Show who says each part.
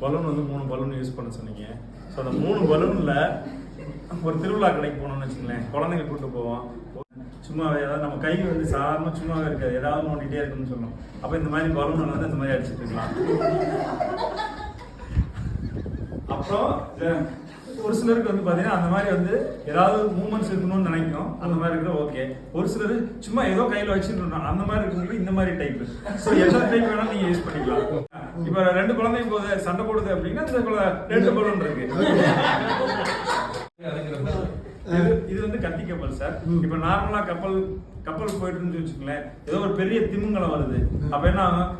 Speaker 1: Balloon வந்து 3 balloon use பண்ண சொன்னீங்க. ஸோ அந்த 3 பலூனில் ஒரு திருவிழா கடைக்கு போனோம்னு வச்சுங்களேன், குழந்தைங்க கூப்பிட்டு போவோம். சும்மா ஏதாவது நம்ம கை வந்து சாதாரணமாக சும்மாவே இருக்காது, ஏதாவது நோண்டிகிட்டே இருக்குன்னு சொல்லணும். அப்போ இந்த மாதிரி பலூனை வந்து இந்த மாதிரி அடிச்சுட்டு இருக்கலாம். அப்புறம் ஒரு சிலருக்கு வந்து பார்த்தீங்கன்னா அந்த மாதிரி வந்து ஏதாவது மூமெண்ட்ஸ் இருக்கணும்னு நினைக்கும், அந்த மாதிரி இருக்கிற ஓகே. ஒரு சிலர் சும்மா ஏதோ கையில் வச்சுட்டு இருக்கணும், அந்த மாதிரி இருக்கிறவங்களுக்கு இந்த மாதிரி டைப்பு. ஸோ எல்லா டைப் வேணாலும் நீங்கள் யூஸ் பண்ணிக்கலாம். இப்போ 2 குழந்தைங்க போது சண்டை போடுது அப்படின்னா இந்த 2 பலூன் இருக்கு. இது வந்து கத்தி கப்பல் சார். இப்ப நார்மலா கப்பல் போயிட்டு வச்சுக்கோங்களேன், ஏதோ ஒரு பெரிய திமிங்கலம் வருது, அப்ப என்ன ஆகும்,